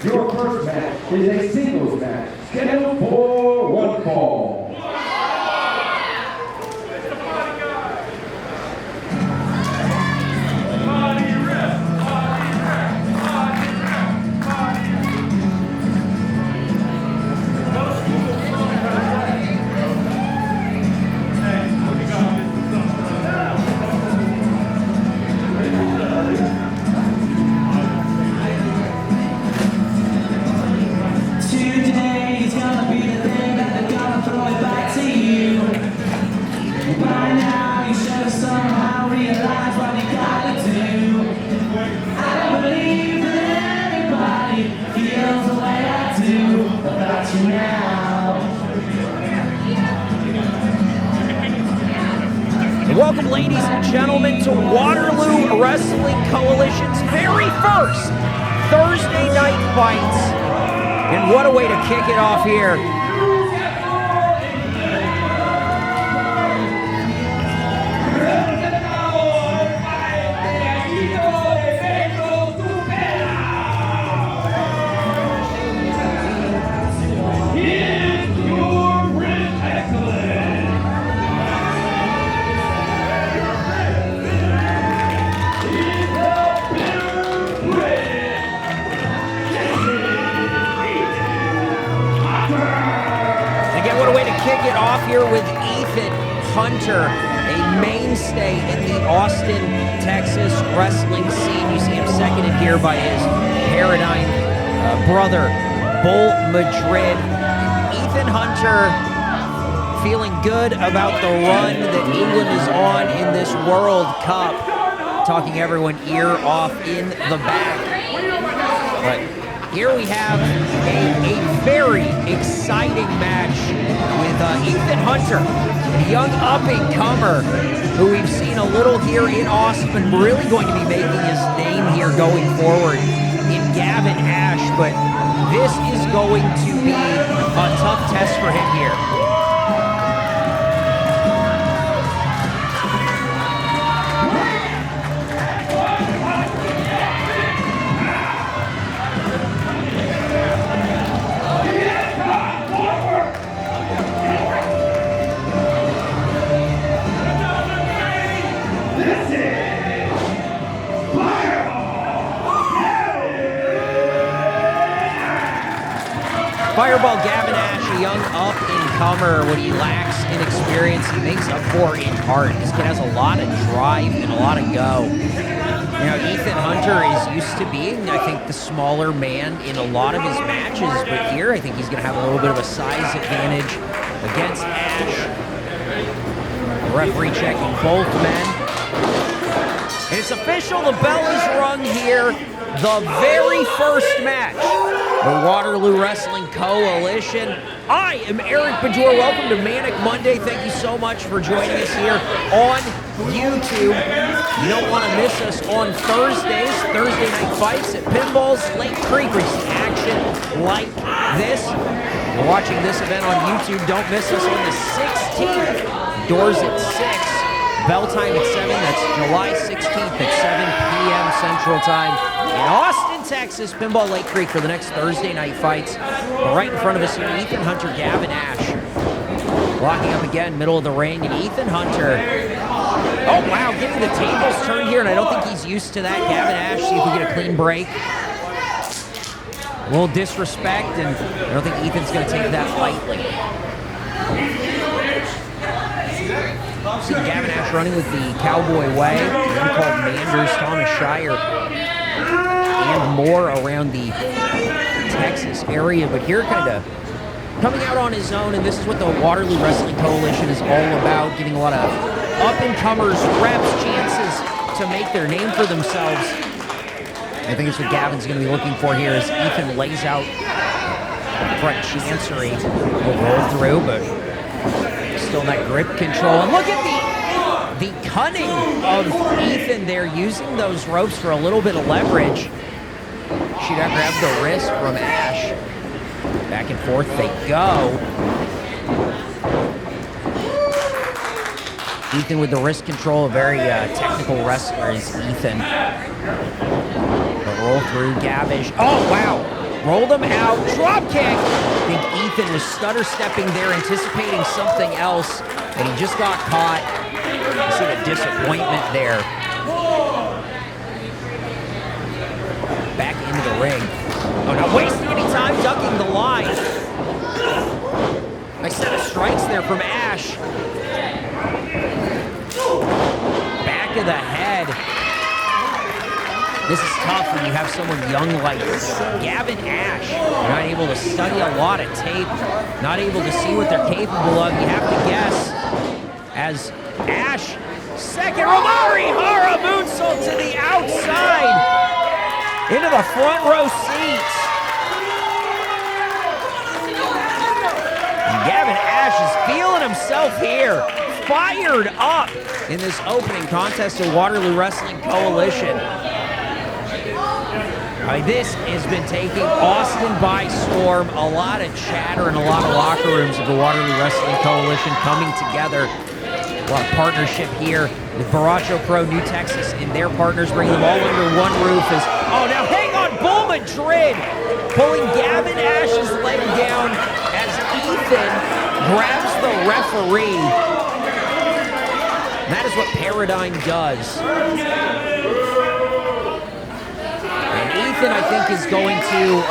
Your first match is a singles match scheduled for one fall. Welcome, ladies and gentlemen, to Waterloo Wrestling Coalition's very first Thursday night fights. And what a way to kick it off here. Kick it off here with Ethan Hunter, a mainstay in the Austin, Texas wrestling scene. You see him seconded here by his Paradigm brother, Bull Madrid. Ethan Hunter feeling good about the run that England is on in this World Cup. Talking everyone ear off in the back. But here we have a very exciting match with Ethan Hunter, a young up-and-comer who we've seen a little here in Austin, but really going to be making his name here going forward in Gavin Ash. But this is going to be a tough test for him here. Fireball Gavin Ash, a young up-and-comer. What he lacks in experience, he makes up for in heart. This kid has a lot of drive and a lot of go. You know, Ethan Hunter is used to being, I think, the smaller man in a lot of his matches, but here I think he's going to have a little bit of a size advantage against Ash. The referee checking both men. And it's official, the bell is rung here. The very first match, the Waterloo Wrestling Coalition. I am Eric Bajor. Welcome to Manic Monday. Thank you so much for joining us here on YouTube. You don't want to miss us on Thursdays, Thursday night fights at Pinball's Lake Creek. We see action like this. You're watching this event on YouTube. Don't miss us on the 16th. Doors at 6. Bell time at 7, that's July 16th at 7 p.m. Central Time in Austin, Texas, Pinball Lake Creek for the next Thursday night fights. But right in front of us here, Ethan Hunter, Gavin Ash. Blocking up again, middle of the ring, and Ethan Hunter. Oh, wow, getting the tables turned here, and I don't think he's used to that. Gavin Ash, see if we get a clean break. A little disrespect, and I don't think Ethan's going to take that lightly. See Gavin Ash running with the Cowboy Way, one called Manders, Thomas Shire, and more around the Texas area. But here kind of coming out on his own, and this is what the Waterloo Wrestling Coalition is all about, giving a lot of up-and-comers reps, chances to make their name for themselves. I think it's what Gavin's going to be looking for here as Ethan lays out front chancery. Will roll through, but still that grip control. And look at the cunning of Ethan there, using those ropes for a little bit of leverage. She got grabbed the wrist from Ash. Back and forth they go. Ethan with the wrist control, a very technical wrestler is Ethan. The roll through, Gavish. Oh, wow. Rolled him out. Drop kick. I think Ethan was stutter stepping there, anticipating something else, and he just got caught. You see the disappointment there. Back into the ring. Oh, not wasting any time ducking the line. Nice set of strikes there from Ash. Back of the head. This is tough when you have someone young like Gavin Ash. You're not able to study a lot of tape, not able to see what they're capable of. You have to guess. As Ash, second, Romari Hara moonsault to the outside. Into the front row seats. And Gavin Ash is feeling himself here. Fired up in this opening contest of Waterloo Wrestling Coalition. This has been taking Austin by storm. A lot of chatter in a lot of locker rooms of the Waterloo Wrestling Coalition coming together. A lot of partnership here with Baracho Pro, New Texas, and their partners, bringing them all under one roof. Oh, now hang on, Bull Madrid pulling Gavin Ash's leg down as Ethan grabs the referee. And that is what Paradigm does. Ethan, I think, is going to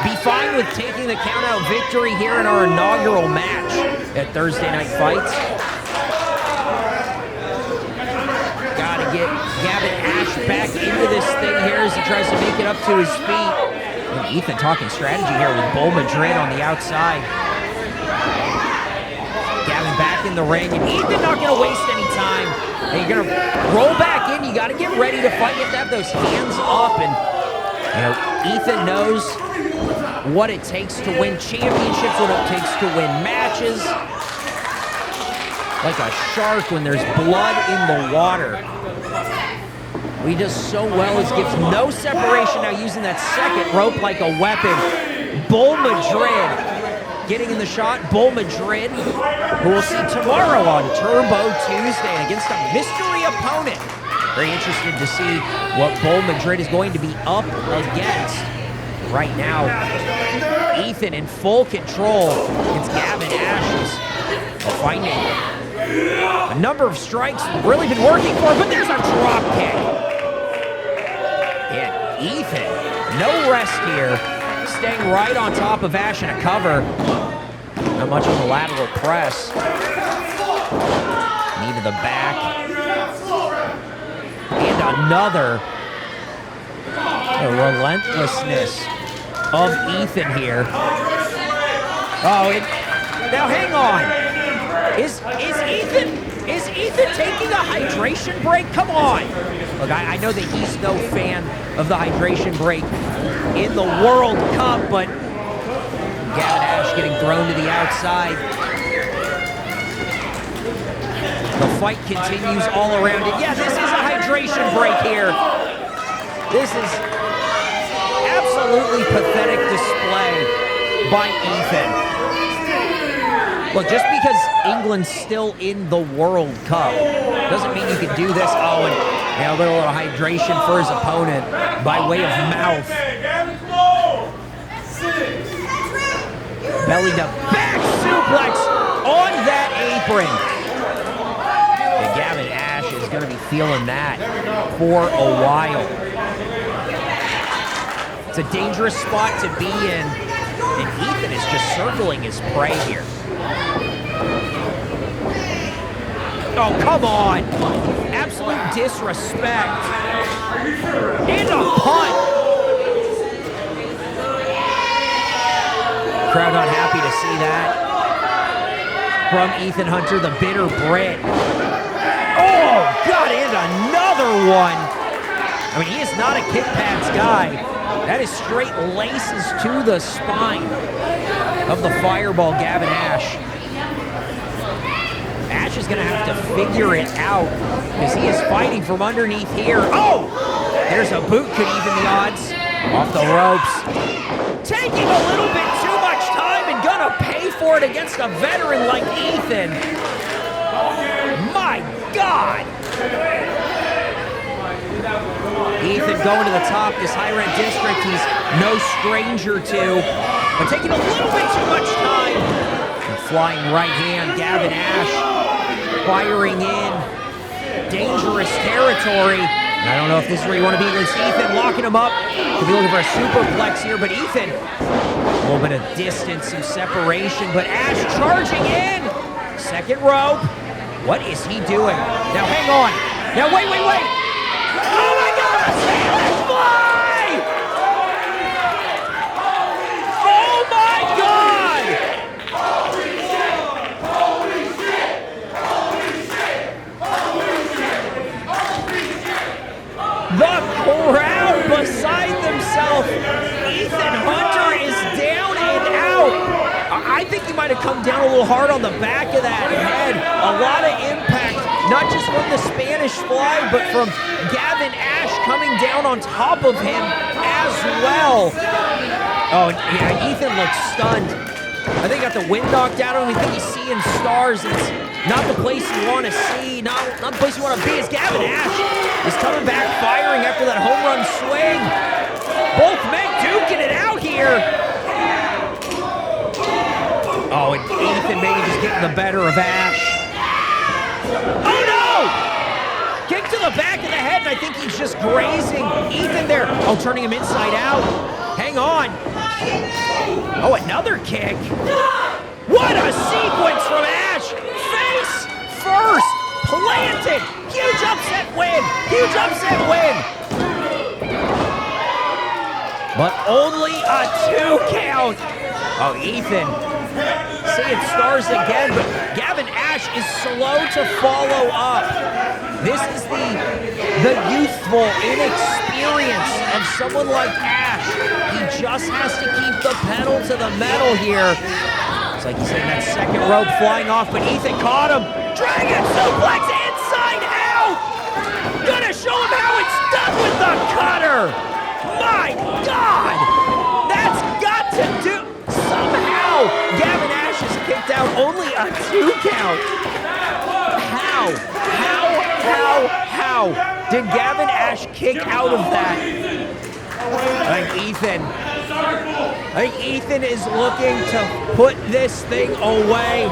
be fine with taking the count-out victory here in our inaugural match at Thursday Night Fights. Gotta get Gavin Ash back into this thing here as he tries to make it up to his feet. And Ethan talking strategy here with Bull Madrid on the outside. Gavin back in the ring, and Ethan not going to waste any time. And you're going to roll back in. You got to get ready to fight. You have to have those hands up, and you know, Ethan knows what it takes to win championships, what it takes to win matches. Like a shark when there's blood in the water. What he does so well is gives no separation, now using that second rope like a weapon. Bull Madrid getting in the shot. Bull Madrid, who we'll see tomorrow on Turbo Tuesday against a mystery opponent. Very interested to see what Bull Madrid is going to be up against. Right now, Ethan in full control against Gavin Ashes. Finding a number of strikes really been working for, but there's a drop kick. And Ethan, no rest here, staying right on top of Ash in a cover. Not much of a lateral press. Knee to the back. And another. The relentlessness of Ethan here. Oh, now hang on. Is Ethan taking a hydration break? Come on. Look, I know that he's no fan of the hydration break in the World Cup, but Gavin Ash getting thrown to the outside. The fight continues all around it. Yeah, this is a hydration break here. This is absolutely pathetic display by Ethan. Look, just because England's still in the World Cup doesn't mean you can do this. Oh, and you know, a little hydration for his opponent by way of mouth. Belly to back suplex on that apron. And Gavin Ash is going to be feeling that for a while. It's a dangerous spot to be in, and Ethan is just circling his prey here. Oh, come on. Absolute disrespect. And a punt. Crowd not happy to see that. From Ethan Hunter, the bitter Brit. Oh, God, and another one. I mean, he is not a kick pads guy. That is straight laces to the spine of the fireball, Gavin Ash. Ash is going to have to figure it out because he is fighting from underneath here. Oh! There's a boot, could even the odds. Off the ropes. Taking a little bit too much time and going to pay for it against a veteran like Ethan. My God! Ethan going to the top. This high rent district he's no stranger to, but taking a little bit too much time. And flying right hand, Gavin Ash firing in. Dangerous territory. And I don't know if this is where you want to be against Ethan. Locking him up. Could be looking for a superplex here, but Ethan, a little bit of distance, some separation, but Ash charging in. Second rope. What is he doing? Now hang on. Now wait. Oh my God, a sailor's fly! Oh my God! The crowd beside themselves. Ethan Hunter is down and out. I think he might have come down a little hard on the back of that head. A lot of impact, not just from the Spanish fly, but from Gavin Ash coming down on top of him as well. Oh, yeah, Ethan looks stunned. I think he got the wind knocked out of him. I think he's seeing stars. It's not the place you want to see, not the place you want to be. As Gavin Ash is coming back firing after that home run swing. Both men duking it out here. Oh, and Ethan maybe just getting the better of Ash. Oh no! Kick to the back of the head, and I think he's just grazing Ethan there. Oh, turning him inside out. Hang on. Oh, another kick. What a sequence from Ash. Face first, planted. Huge upset win. Huge upset win. But only a 2 count. Oh, Ethan seeing stars again, but Gavin Ash is slow to follow up. This is the youthful inexperience of someone like Ash. He just has to keep the pedal to the metal here. It's like he's in that second rope flying off, but Ethan caught him. Dragon suplex inside out. Gonna show him how it's done with the cutter. My God, that's got to do. Somehow, Gavin Ash is kicked out, only a 2 count. How did Gavin Ash kick out of that? I think Ethan is looking to put this thing away.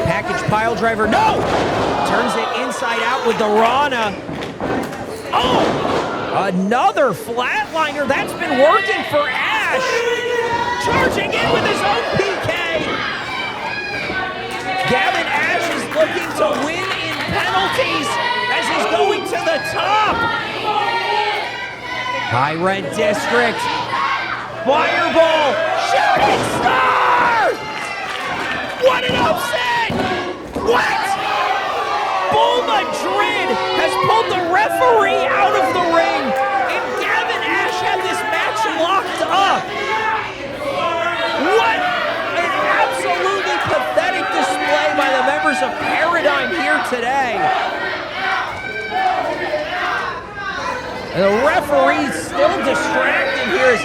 Package pile driver, no! Turns it inside out with the Rana. Oh, another flatliner. That's been working for Ash. Charging in with his own PK. Gavin Ash is looking to win in penalties as he's going to the top. High Red District. Fireball. Shooting star. What an upset. What? Bull Madrid has pulled the referee out of the ring, and Gavin Ash had this match locked up. What an absolutely pathetic display by the members of Paradigm here today. And the referee's still distracted here.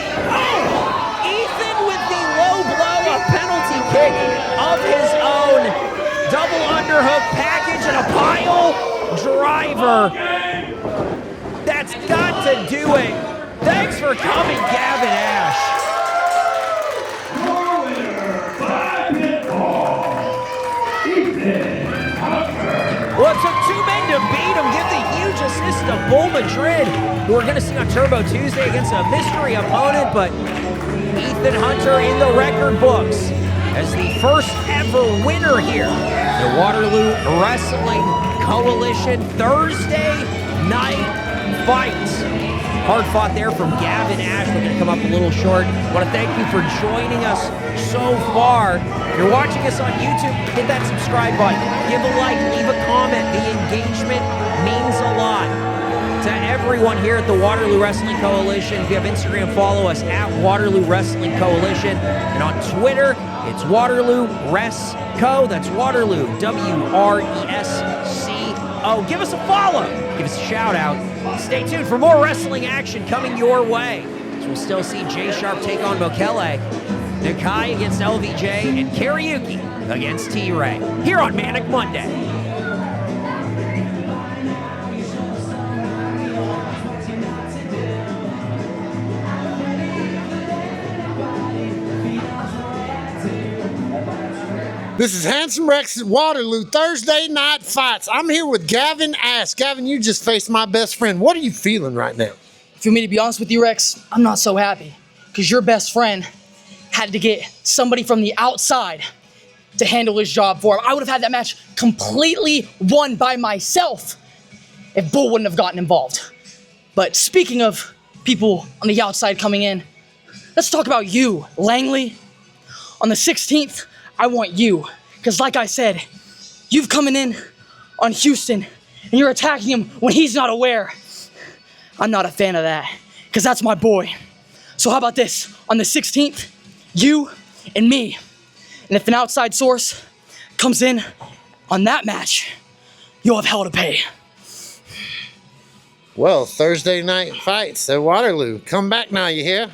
Ethan with the low blow, a penalty kick of his own. Double underhook package and a pile driver. That's got to do it. Thanks for coming, Gavin Ash. Well, it took 2 men to beat him. Give the huge assist to Bull Madrid, who we're going to see on Turbo Tuesday against a mystery opponent, but Ethan Hunter in the record books as the first ever winner here. The Waterloo Wrestling Coalition Thursday night fights. Hard fought there from Gavin Ash. We're going to come up a little short. I want to thank you for joining us so far. If you're watching us on YouTube, hit that subscribe button. Give a like, leave a comment. The engagement means a lot to everyone here at the Waterloo Wrestling Coalition. If you have Instagram, follow us at Waterloo Wrestling Coalition. And on Twitter, it's Waterloo Res Co. That's Waterloo, WRESCO. Give us a follow. Give us a shout out. Stay tuned for more wrestling action coming your way. So we'll still see Jay Sharp take on Mokele, Nakai against LVJ, and Karaoke against T-Ray here on Manic Monday. This is Handsome Rex at Waterloo, Thursday Night Fights. I'm here with Gavin Ash. Gavin, you just faced my best friend. What are you feeling right now? For me to be honest with you, Rex, I'm not so happy. Because your best friend had to get somebody from the outside to handle his job for him. I would have had that match completely won by myself if Bull wouldn't have gotten involved. But speaking of people on the outside coming in, let's talk about you, Langley. On the 16th, I want you. Because like I said, you've coming in on Houston and you're attacking him when he's not aware. I'm not a fan of that, because that's my boy. So how about this? On the 16th, you and me. And if an outside source comes in on that match, you'll have hell to pay. Well, Thursday Night Fights at Waterloo. Come back now, you hear?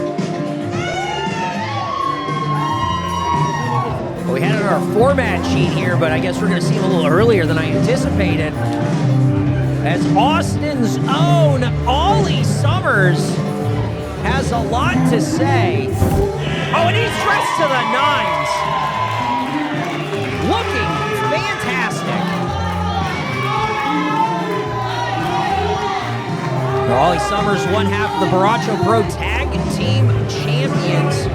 We had our format sheet here, but I guess we're going to see him a little earlier than I anticipated. As Austin's own Ollie Summers has a lot to say. Oh, and he's dressed to the nines. Looking fantastic. Ollie Summers, one half of the Baracho Pro Tag Team Champions.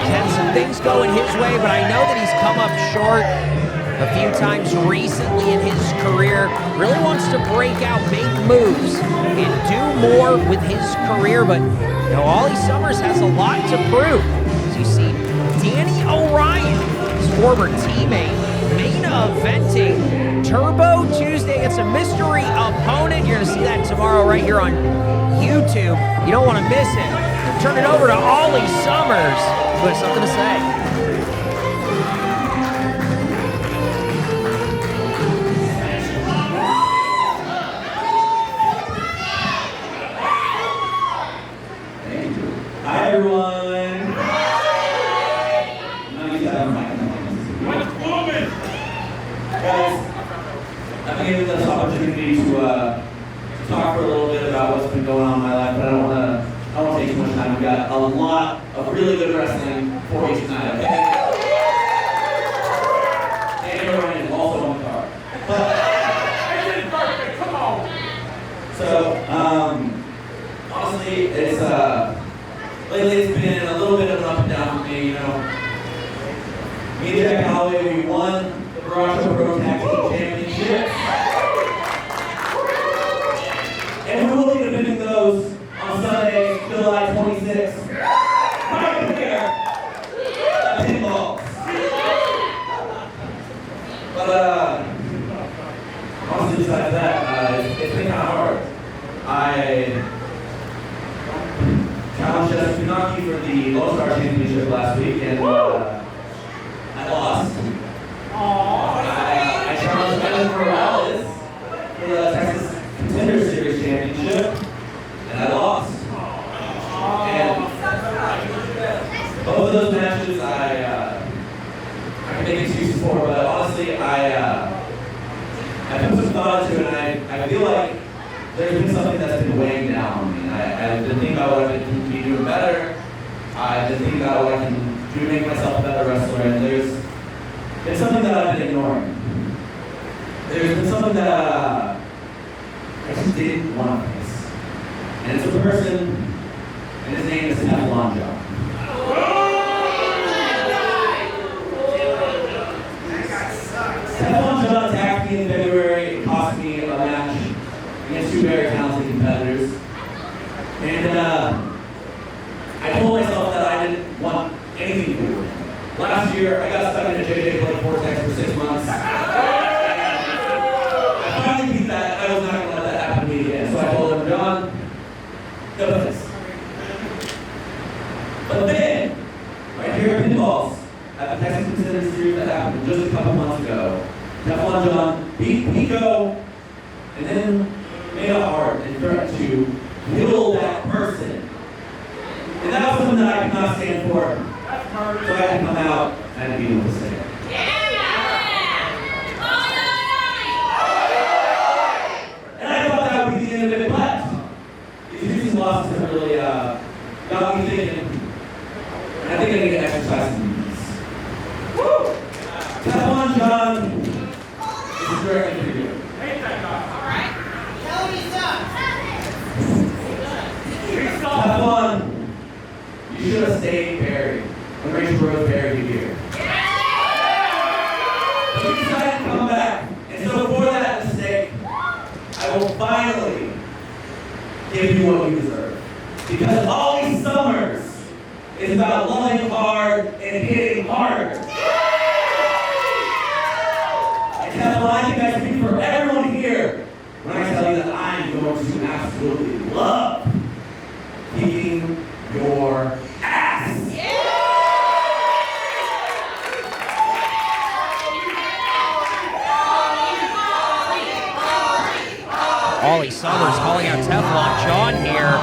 Had some things going his way, but I know that he's come up short a few times recently in his career. Really wants to break out, make moves, and do more with his career, but you know, Ollie Summers has a lot to prove. As you see, Danny O'Ryan, his former teammate, main eventing Turbo Tuesday. It's a mystery opponent. You're going to see that tomorrow right here on YouTube. You don't want to miss it. Turn it over to Ollie Summers, who has something to say. Hi everyone. Guys, I've been given this opportunity to talk for a little bit about what's been going on in my life, but I don't want to take too much time. We've got a lot of really good wrestling for you tonight, okay? And Ryan is also on the card. Come on. So, honestly, it's lately it's been a little bit of an up and down for me, you know. Me and Jack Holloway, we won the Baracho Pro Tag Team Championship. And we're looking to finish those on Sunday, July 26th. Right here at Pinball. But honestly, besides that, it's been kind of hard. I challenged Jeff Funaki for the Lone Star Championship last week, and I lost. I challenged Evan Morales for the Texas Contender Series Championship, and I lost. And both of those matches I can make excuses for, but honestly, I put some thought into it, and I feel like there's been something that's been weighing down on me. I've been thinking about what I can be doing better. I've been thinking about what I can do to make myself a better wrestler, and there's been something that I've been ignoring. There's been something that I just didn't want to face. And it's a person, and his name is Teflon John. Teflon John attacked me in February. It cost me a match against two very talented competitors. And I told myself that I didn't want anything to do with him. Last year, I got stuck in a JJ Blake vortex for 6 months. I finally beat that. I was not going to let that happen to me again. So I told him, John, go with this. But then, right here at Pinballs, at the Texas Contender Series that happened just a couple months ago, Teflon John beat Pico, and then made a heart and threatened to kill that person. And that was something that I could not stand for. So I had to come out and be able to say it. And I thought that would be the end of it, but these recent losses have really got me thinking. And I think I need to exercise some knees. Woo! You should have stayed buried when Rachel Rose buried you here. But you decided to come back. And so for that mistake, I will finally give you what you deserve. Because all these summers is about loving hard and hitting harder. And I think I speak for everyone here when I tell you that I'm going to absolutely love kicking your ass. Ollie Summers calling out Teflon John here.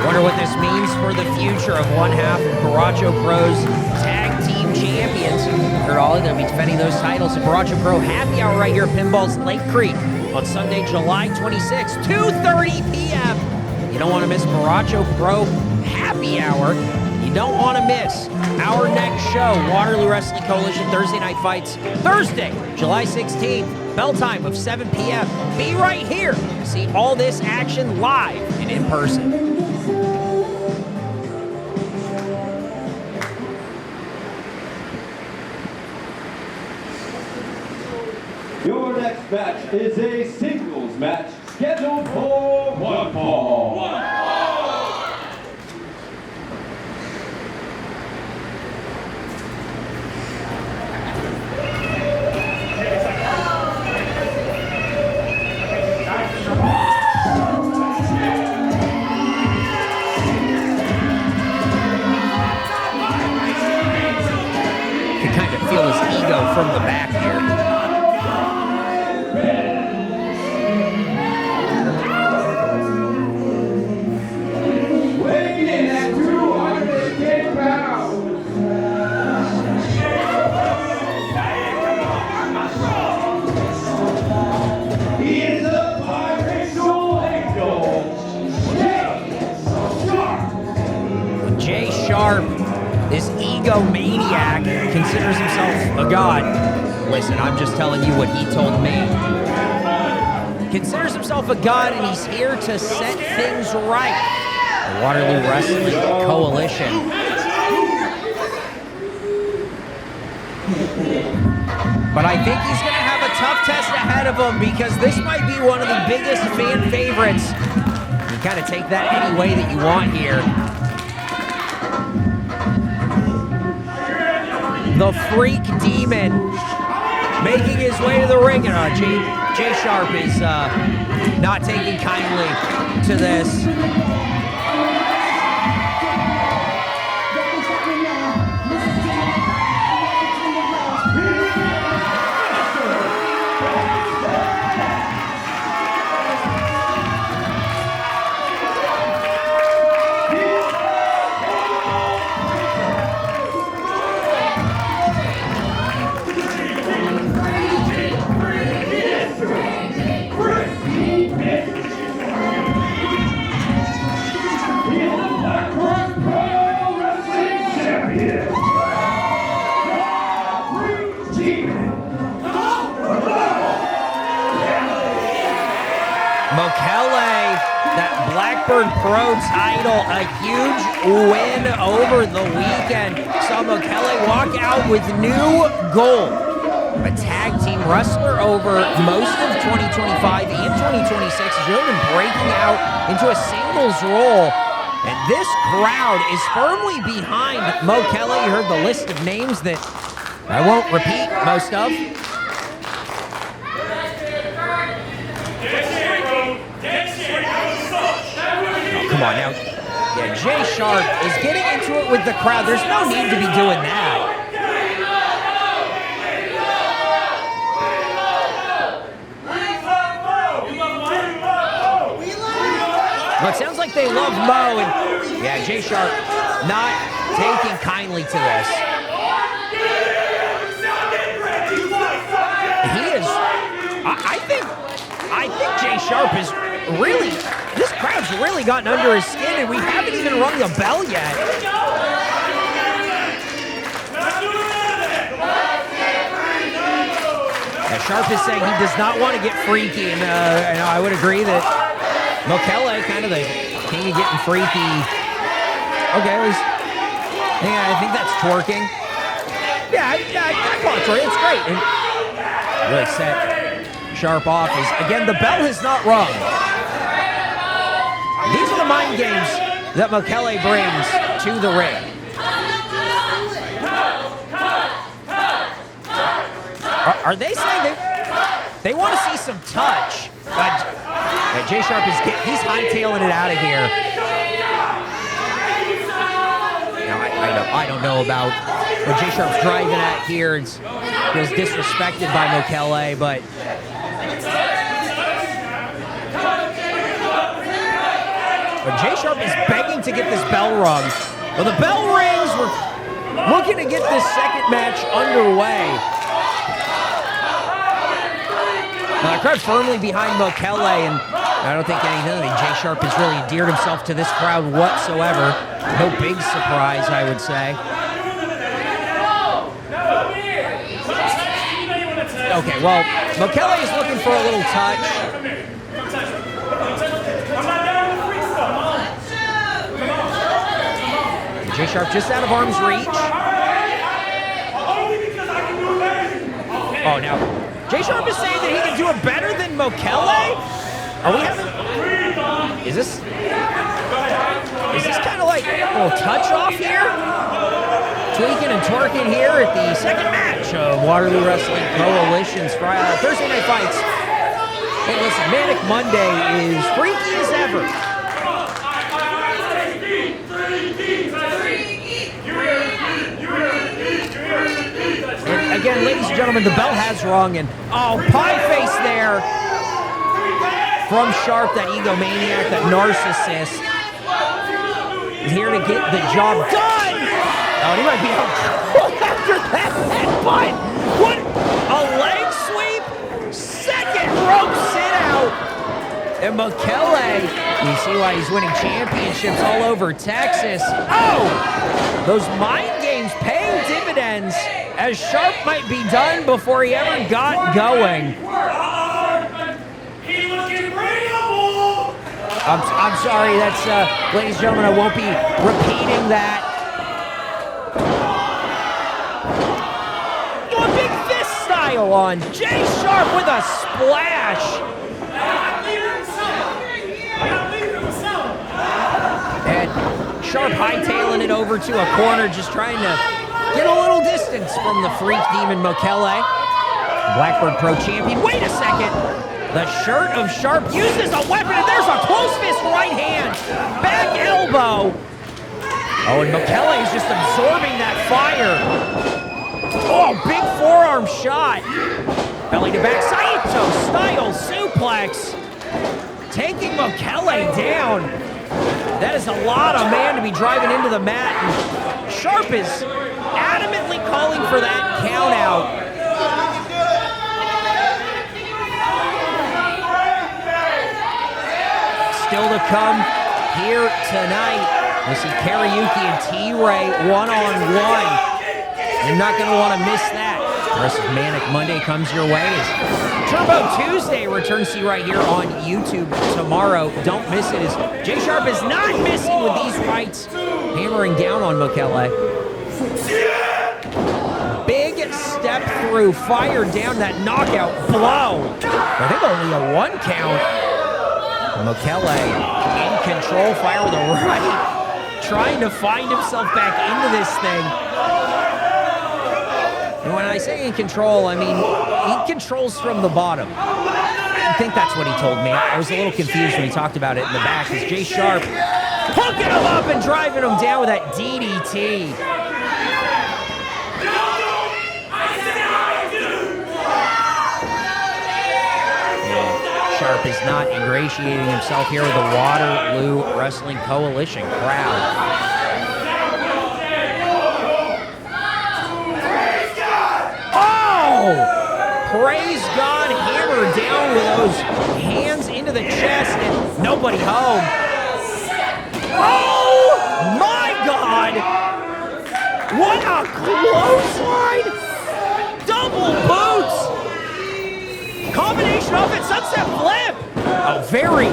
Wonder what this means for the future of one half of Baracho Pro's tag team champions. Heard Ollie, they'll be defending those titles at Baracho Pro Happy Hour right here at Pinball's Lake Creek on Sunday, July 26th, 2:30 p.m. You don't want to miss Baracho Pro Happy Hour. You don't want to miss our next show, Waterloo Wrestling Coalition Thursday Night Fights, Thursday, July 16th, bell time of 7 p.m. Be right here to see all this action live and in person. Your next match is a singles match scheduled for one fall. You can kind of feel his ego from the back here. This egomaniac considers himself a god. Listen, I'm just telling you what he told me. Considers himself a god, and he's here to set things right. The Waterloo Wrestling Coalition. But I think he's going to have a tough test ahead of him because this might be one of the biggest fan favorites. You kind of take that any way that you want here. The Freak Demon making his way to the ring. Jay Sharp is not taking kindly to this. Blackburn Pro title, a huge win over the weekend. Saw Mokele walk out with new gold. A tag team wrestler over most of 2025 and 2026. He's really been breaking out into a singles role. And this crowd is firmly behind Mokele. You heard the list of names that I won't repeat most of. Come on now. Yeah, Jay Sharp is getting into it with the crowd. There's no need to be doing that. Well, it sounds like they love Mo, and yeah, Jay Sharp not taking kindly to this. He is. I think Jay Sharp is really. This crowd's really gotten under his skin, and we haven't even rung the bell yet. Yeah, Sharp is saying he does not want to get freaky, and I would agree that Mokele, kind of the king of getting freaky, Okay, at least, yeah, I think that's twerking. Yeah, I call it twerking. It's great. And really set Sharp off. Again, the bell has not rung. These are the mind games that Mokele brings to the ring. Are they saying they want to see some touch? Jay Sharp he's hightailing it out of here. Now, I don't know about what Jay Sharp's driving at here. It feels disrespected by Mokele, but Jay Sharp is begging to get this bell rung. Well, the bell rings. We're looking to get this second match underway. The crowd firmly behind Mokele, and I don't think Jay Sharp has really endeared himself to this crowd whatsoever. No big surprise, I would say. Okay, well, Mokele is looking for a little touch. Jay Sharp just out of arm's reach. Oh, now Jay Sharp is saying that he can do it better than Mokele? Are we having... Is this kind of like a little touch off here? Tweaking and twerking here at the second match of Waterloo Wrestling Coalition's Thursday Night Fights. Hey, listen, Manic Monday is freaky as ever. And again, ladies and gentlemen, the bell has rung, and pie face there from Sharp, that egomaniac, that narcissist, is here to get the job done. Oh, he might be out after that headbutt. What a leg sweep! Second rope sit out, and Mokele, you see why he's winning championships all over Texas. Oh, those mind games paying dividends, as Sharp might be done before he ever got going. I'm sorry, that's, ladies and gentlemen, I won't be repeating that. A big fist style on Jay Sharp with a splash. And Sharp hightailing it over to a corner, just trying to get a little distance from the freak demon Mokele. Blackbird Pro Champion. Wait a second. The shirt of Sharp uses a weapon, and there's a close fist right hand. Back elbow. Oh, and Mokele is just absorbing that fire. Oh, big forearm shot. Belly to back Saito style suplex. Taking Mokele down. That is a lot of man to be driving into the mat. And Sharp is adamantly calling for that count out. Still to come here tonight. We see Karaoke and T-Ray one-on-one. You're not going to want to miss that. The rest of Manic Monday comes your way as Turbo Tuesday returns to you right here on YouTube tomorrow. Don't miss it, as Jay Sharp is not missing with these rights, hammering down on Mokele. Big step through, fire down that knockout blow. I think only a 1 count. Mokele in control, fire with a right, trying to find himself back into this thing. And when I say in control, I mean he controls from the bottom. I think that's what he told me. I was a little confused when he talked about it in the back. As Jay Sharp hooking him up and driving him down with that DDT. Sharp is not ingratiating himself here with the Waterloo Wrestling Coalition crowd. Praise God, hammer down with those hands into the chest and nobody home. Oh my God! What a clothesline! Double boots! Combination offense, sunset flip! A very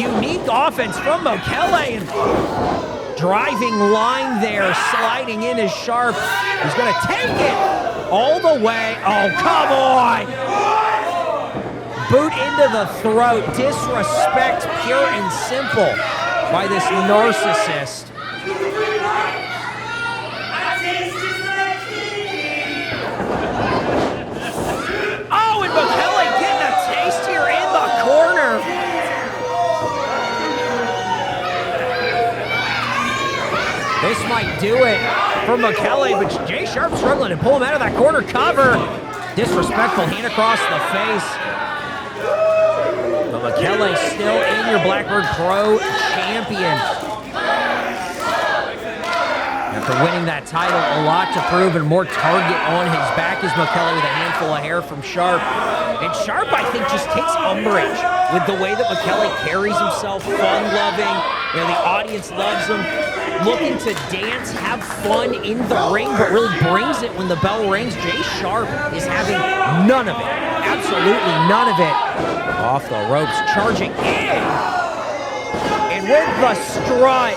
unique offense from Mokele, and driving line there, sliding in is Sharp. He's going to take it all the way. Oh, come on! Boot into the throat. Disrespect, pure and simple, by this narcissist. Oh, and McKelly getting a taste here in the corner. This might do it for McKelly, but Jay Sharp struggling to pull him out of that corner cover. Disrespectful hand across the face. But McKelly still in your Blackbird Pro champion. After winning that title, a lot to prove and more target on his back is McKelly with a handful of hair from Sharp. And Sharp, I think, just takes umbrage with the way that McKelly carries himself, fun-loving. You know, the audience loves him. Looking to dance, have fun in the ring, but really brings it when the bell rings. Jay Sharp is having none of it. Absolutely none of it. Off the ropes, charging in. And with the strut,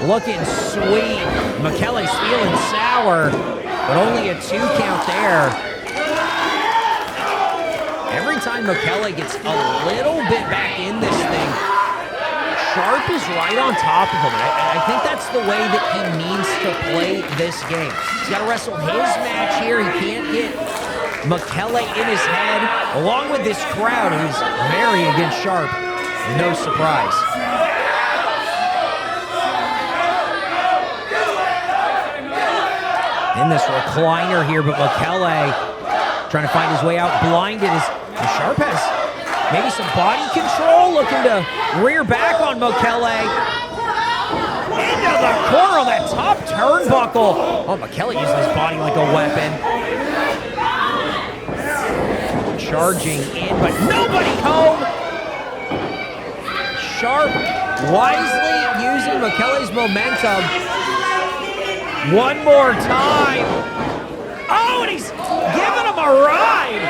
looking sweet. McKelly's feeling sour, but only a 2 count there. Every time McKelly gets a little bit back in this thing, Sharp is right on top of him. And I think that's the way that he needs to play this game. He's got to wrestle his match here. He can't get McKelly in his head, along with this crowd who's very against Sharp. No surprise. In this recliner here, but McKelly trying to find his way out, blinded as Sharp has maybe some body control, looking to rear back on McKelly. Into the corner on that top turnbuckle. Oh, McKelly using his body like a weapon. Charging in, but nobody home. Sharp wisely using McKelly's momentum. One more time. Oh, and he's giving him a ride.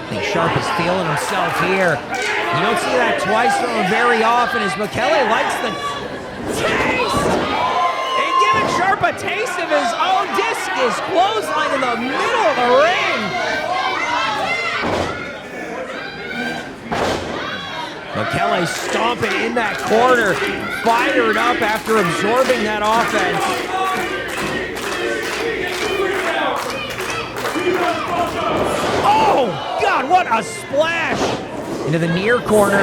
I think Sharp is feeling himself here. You don't see that twice from him very often as McKelly likes the taste. And giving Sharp a taste of his own discus clothesline in the middle of the ring. McKelly stomping in that corner, fired up after absorbing that offense. Oh, God, what a splash! Into the near corner,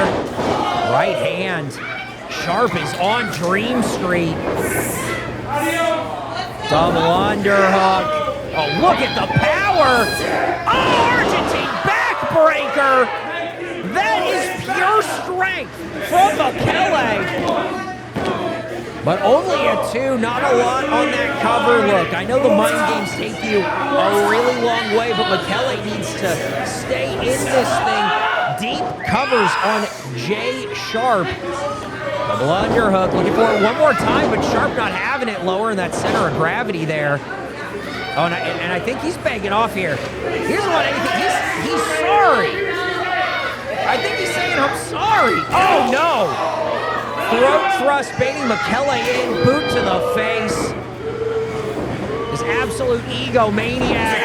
right hand. Sharp is on Dream Street. Double underhook. Oh, look at the power! Oh, Argentine backbreaker! That is pure strength from McKelly. But only a 2, not a lot on that cover. Look, I know the mind games take you a really long way, but McKelly needs to stay in this thing. Deep covers on Jay Sharp. Double underhook, looking for it one more time, but Sharp not having it, lower in that center of gravity there. Oh, and I think he's begging off here. Here's what I think, he's sorry. I think he's saying, I'm sorry. Oh, no. Throat thrust baiting McKelly in, boot to the face. This absolute egomaniac.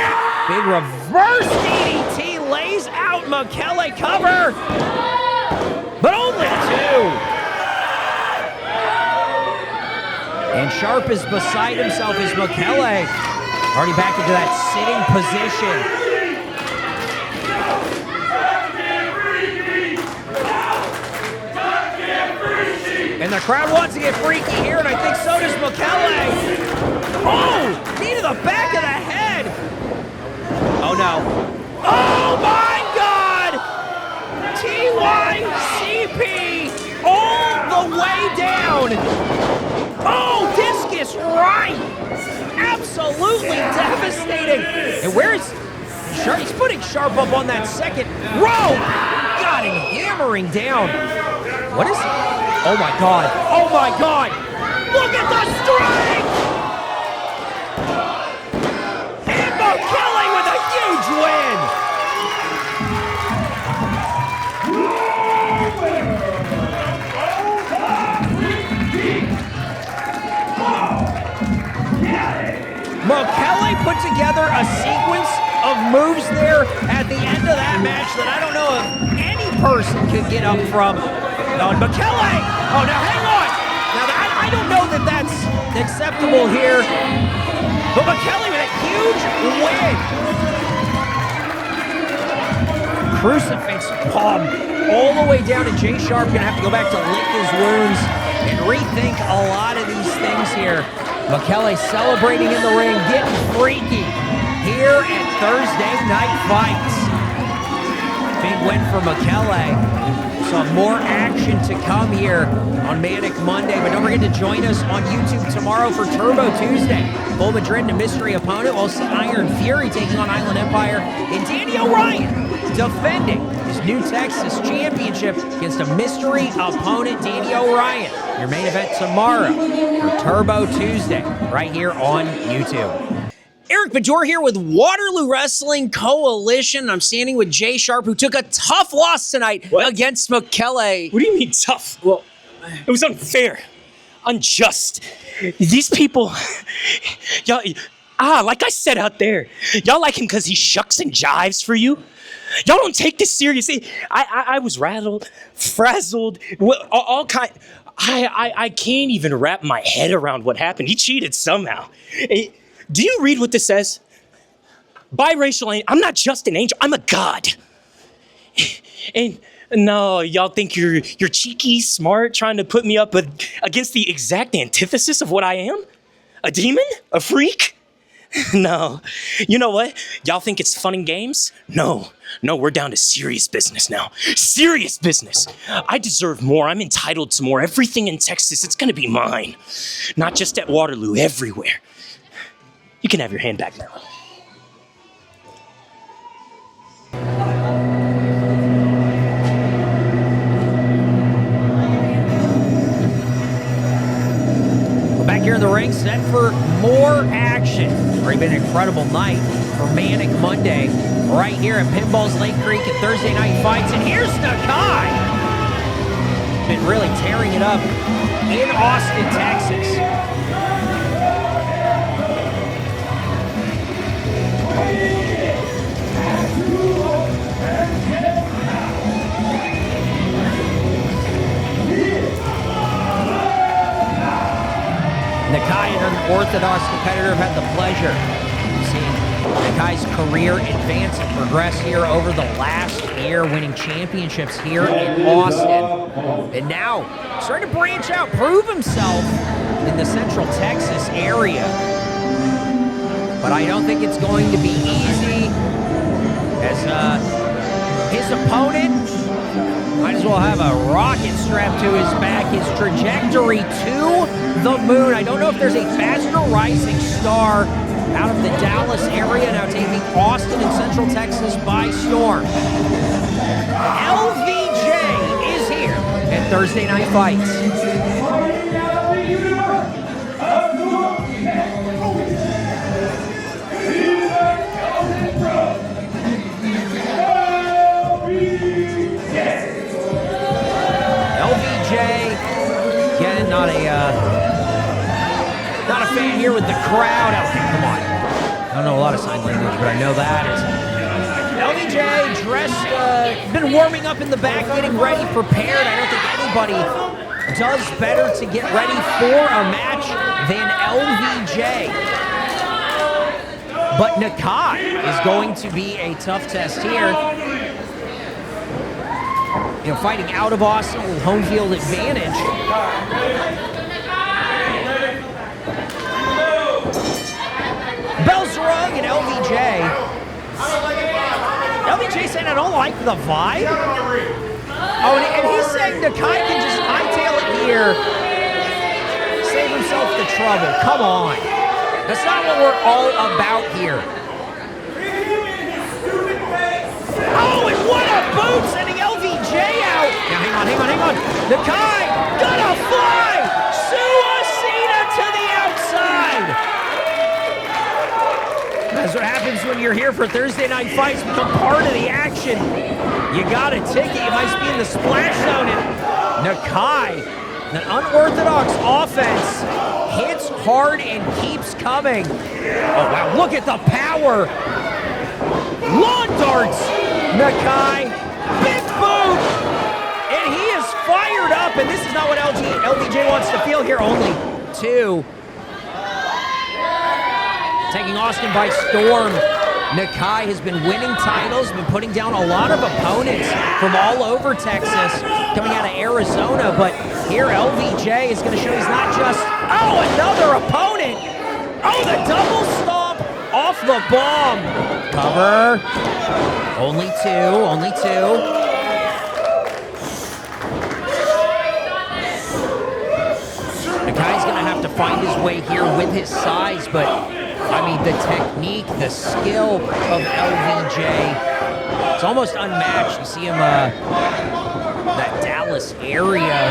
Big reverse DDT lays out McKelly, cover. But only 2. And Sharp is beside himself as McKelly already back into that sitting position. And the crowd wants to get freaky here, and I think so does McKelly. Oh, knee to the back of the head. Oh, no. Oh, my God! TYCP all the way down. Oh, discus right. Absolutely devastating. And where is Sharp? He's putting Sharp up on that second row. Got him hammering down. What is it? Oh my God, oh my God! Look at the strike! And McKelly with a huge win! a sequence of moves there at the end of that match that I don't know if any person could get up from. Oh, McKellar! Oh, now hang on! Now, I don't know that that's acceptable here, but McKellar with a huge win. Crucifix palm all the way down, and Jay Sharp gonna have to go back to lick his wounds and rethink a lot of these things here. McKellar celebrating in the ring, getting freaky here at Thursday Night Fights. Big win for McKellar. So more action to come here on Manic Monday, but don't forget to join us on YouTube tomorrow for Turbo Tuesday. Bull Madrid and a mystery opponent. We'll see Iron Fury taking on Island Empire, and Danny O'Ryan defending his new Texas Championship against a mystery opponent, Danny O'Ryan. Your main event tomorrow for Turbo Tuesday, right here on YouTube. Eric Bajor here with Waterloo Wrestling Coalition. I'm standing with Jay Sharp, who took a tough loss tonight against McKellar. What do you mean tough? Well, it was unfair, unjust. These people, y'all, like I said out there, y'all like him because he shucks and jives for you? Y'all don't take this seriously. I was rattled, frazzled, all kind. I can't even wrap my head around what happened. He cheated somehow. Do you read what this says? Biracial, I'm not just an angel, I'm a god. And no, y'all think you're cheeky, smart, trying to put me up against the exact antithesis of what I am? A demon? A freak? No. You know what? Y'all think it's fun and games? No, we're down to serious business now. Serious business. I deserve more. I'm entitled to more. Everything in Texas, it's gonna be mine. Not just at Waterloo, everywhere. You can have your hand back now. We're back here in the ring, set for more action. Already been an incredible night for Manic Monday, right here at Pinball's Lake Creek at Thursday Night Fights. And here's Nakai. Been really tearing it up in Austin, Texas. Nakai, an unorthodox competitor, have had the pleasure of seeing Nakai's career advance and progress here over the last year, winning championships here in Austin. And now, starting to branch out, prove himself in the Central Texas area. But I don't think it's going to be easy, as his opponent might as well have a rocket strapped to his back. His trajectory to the moon. I don't know if there's a faster rising star out of the Dallas area, now taking Austin and Central Texas by storm. LVJ is here at Thursday Night Fights. Again, not a fan here with the crowd. Okay, come on. I don't know a lot of sign language, but I know that is LVJ dressed, been warming up in the back, getting ready, prepared. I don't think anybody does better to get ready for a match than LVJ. But Nakai is going to be a tough test here. You know, fighting out of Austin with home field advantage. Bell's rung and LVJ. LVJ saying, I don't like the vibe. Oh, and he's saying Nakai can just hightail it here, save himself the trouble. Come on. That's not what we're all about here. Oh, and what a boot, sending LVJ out. Now, hang on. Nakai gonna fly. Suicida to the outside. That's what happens when you're here for Thursday Night Fights. Become part of the action. You got a ticket. You might be in the splash zone. And Nakai An unorthodox offense hits hard and keeps coming. Oh, wow, look at the power. Lawn darts. Nakai, big boot. And he is fired up, and this is not what LVJ wants to feel here. Only 2. Taking Austin by storm. Nakai has been winning titles, been putting down a lot of opponents from all over Texas, coming out of Arizona, but here LVJ is going to show he's not just, oh, another opponent! Oh, the double stomp off the bomb! Cover. Only 2, only 2. Nakai's going to have to find his way here with his size, but I mean, the technique, the skill of LVJ, it's almost unmatched. You see him, that Dallas area,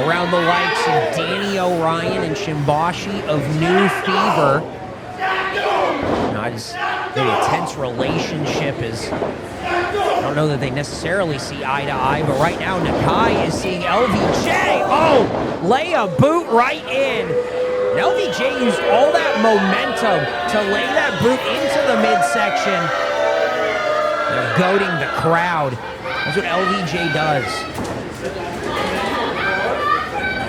around the likes of Danny O'Ryan and Shimbashi of New Fever. Just maybe a tense relationship is, I don't know that they necessarily see eye to eye, but right now Nakai is seeing LVJ. Oh, lay a boot right in. And LVJ used all that momentum to lay that boot into the midsection. They're goading the crowd. That's what LVJ does.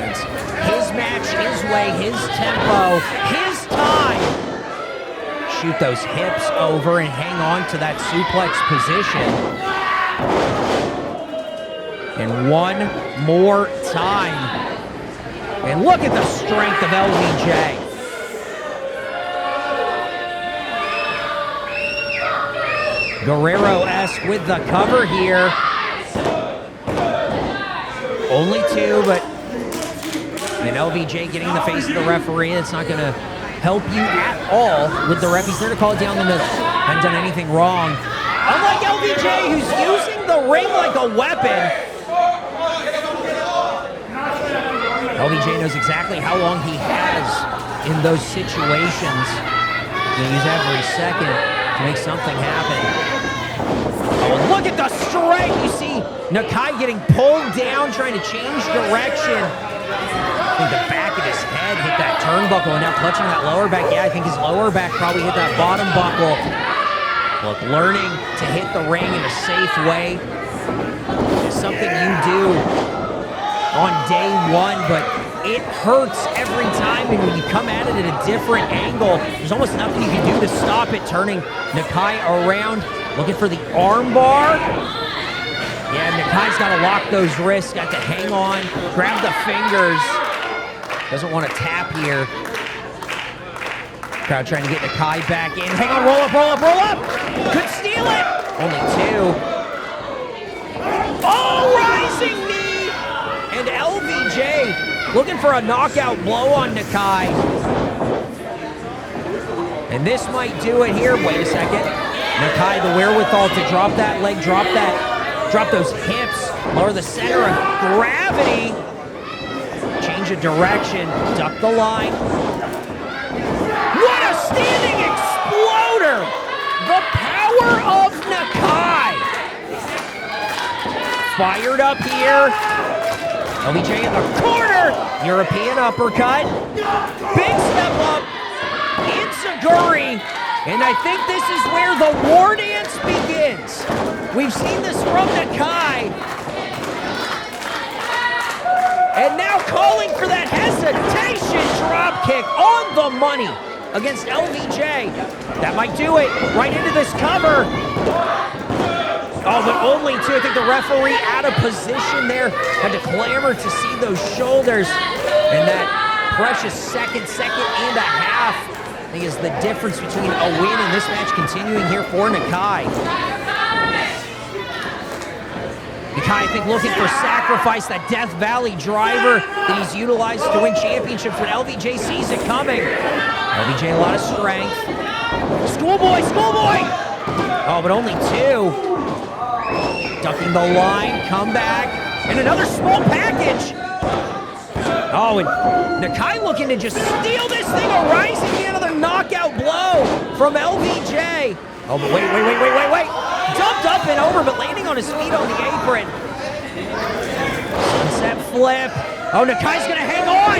It's his match, his way, his tempo, his time. Shoot those hips over and hang on to that suplex position. And one more time. And look at the strength of LVJ. Guerrero-esque with the cover here. Only 2, but and LVJ getting in the face of the referee. It's not going to help you at all with the ref. He's there to call it down the middle. Hasn't done anything wrong. Unlike LVJ, who's using the ring like a weapon. LVJ knows exactly how long he has in those situations. He'll use every second to make something happen. Oh, look at the strength! You see Nakai getting pulled down, trying to change direction. I think the back of his head hit that turnbuckle, and now clutching that lower back. Yeah, I think his lower back probably hit that bottom buckle. Look, learning to hit the ring in a safe way is something you do on day one, but it hurts every time, and when you come at it at a different angle, there's almost nothing you can do to stop it. Turning Nakai around, looking for the arm bar. Yeah, Nakai's got to lock those wrists, got to hang on, grab the fingers. Doesn't want to tap here. Crowd trying to get Nakai back in. Hang on, roll up, roll up, roll up! Could steal it! Only 2. Oh, rising knee! And LVJ looking for a knockout blow on Nakai. And this might do it here. Wait a second. Nakai, the wherewithal to drop that leg, drop those hips, lower the center of gravity. Change of direction, duck the line. What a standing exploder! The power of Nakai. Fired up here. LVJ in the corner. European uppercut. Big step up. Enziguri. And I think this is where the war dance begins. We've seen this from Nakai. And now calling for that hesitation drop kick on the money against LVJ. That might do it. Right into this cover. Oh, but only 2. I think the referee out of position there. Had to clamor to see those shoulders. And that precious second and a half, I think, is the difference between a win and this match continuing here for Nakai. Nakai, I think, looking for sacrifice, that Death Valley driver that he's utilized to win championships, but LVJ sees it coming. LVJ, a lot of strength. Schoolboy! Oh, but only 2. Ducking the line, comeback, and another small package. Oh, and Nakai looking to just steal this thing, a rising, another knockout blow from LVJ. Oh, but wait. Dumped up and over, but landing on his feet on the apron. sunset flip. Oh, Nakai's gonna hang on.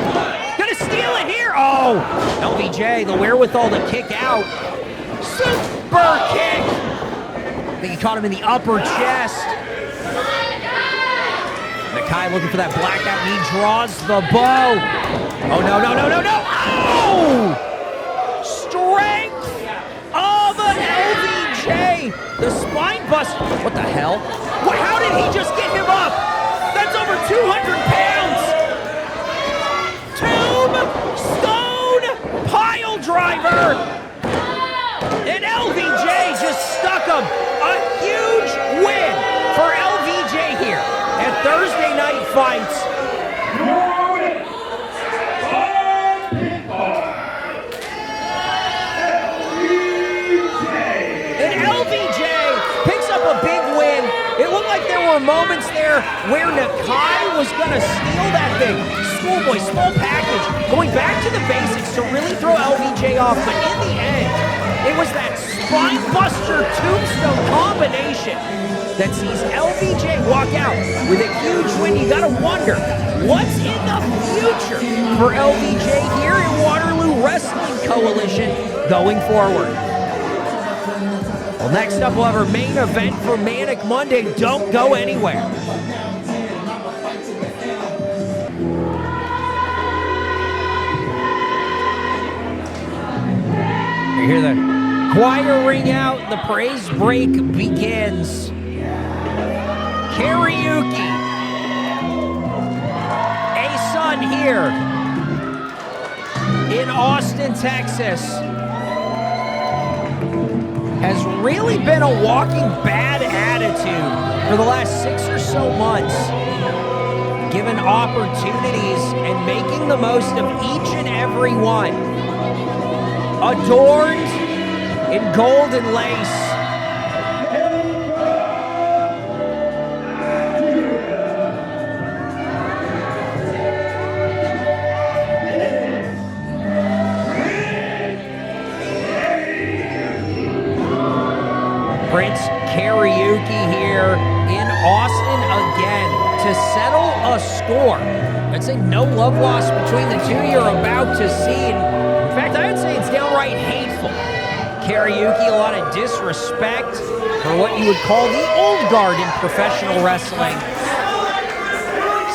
Gonna steal it here. Oh, LVJ, the wherewithal to kick out. Super kick. I think he caught him in the upper chest. Nakai looking for that blackout knee, draws the bow. Oh, no. Oh! Strength of an LVJ. The spine bust. What the hell? How did he just get him up? That's over 200 pounds. Tombstone pile driver. And LVJ just stuck him. A huge win for LVJ here at Thursday Night Fights. And LVJ picks up a big win. It looked like there were moments there where Nakai was going to steal that thing. Schoolboy, small package, going back to the basics to really throw LVJ off. But in the end, it was that spine buster tombstone combination that sees LVJ walk out with a huge win. You gotta wonder, what's in the future for LVJ here in Waterloo Wrestling Coalition going forward? Well, next up we'll have our main event for Manic Monday. Don't go anywhere. You hear the choir ring out, the praise break begins. Karaoke. A son here in Austin, Texas, has really been a walking bad attitude for the last 6 or so months. Given opportunities and making the most of each and every one. Adorned in gold and lace. Prince Karaoke here in Austin again to settle a score. I'd say no love lost between the two you're about to see. In fact, I would say it's downright hateful. Karaoke, a lot of disrespect for what you would call the old guard in professional wrestling.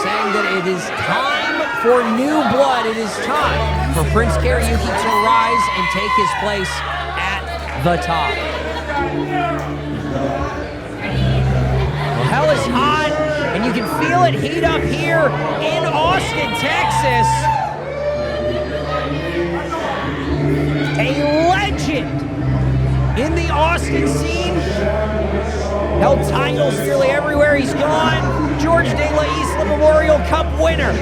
Saying that it is time for new blood. It is time for Prince Karaoke to rise and take his place at the top. Well, hell is hot, and you can feel it heat up here in Austin, Texas. A legend in the Austin scene. Held titles nearly everywhere he's gone. George De La Isla Memorial Cup winner.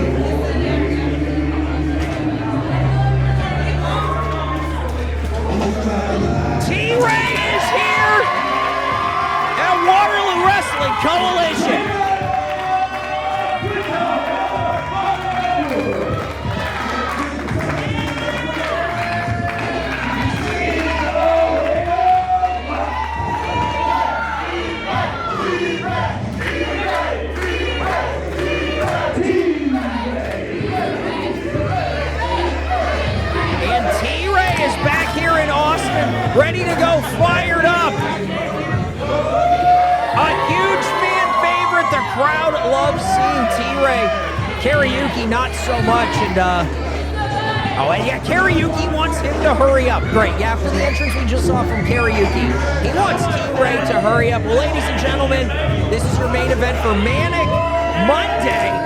T-Ray is here at Waterloo Wrestling Coalition. Ready to go, fired up. A huge fan favorite. The crowd loves seeing T-Ray. Karaoke, not so much. And, Karaoke wants him to hurry up. Great, yeah, after the entrance we just saw from Karaoke, he wants T-Ray to hurry up. Well, ladies and gentlemen, this is your main event for Manic Monday.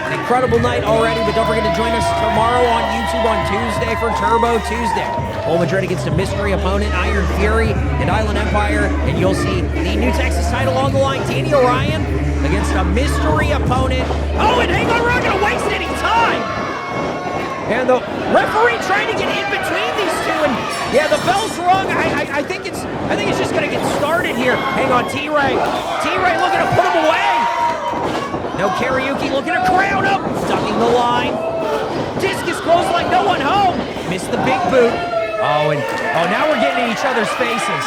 An incredible night already, but don't forget to join us tomorrow on YouTube on Tuesday for Turbo Tuesday. Old Madrid against a mystery opponent, Iron Fury and Island Empire, and you'll see the new Texas title on the line, Danny Orion against a mystery opponent. Oh, and hang on, we're not going to waste any time. And the referee trying to get in between these two, and yeah, the bell's rung. I think it's just going to get started here. Hang on, T-Ray. T-Ray looking to put him away. No, Karaoke looking to crowd him, ducking the line. Discus close like no one home. Missed the big boot. Oh, now we're getting in each other's faces.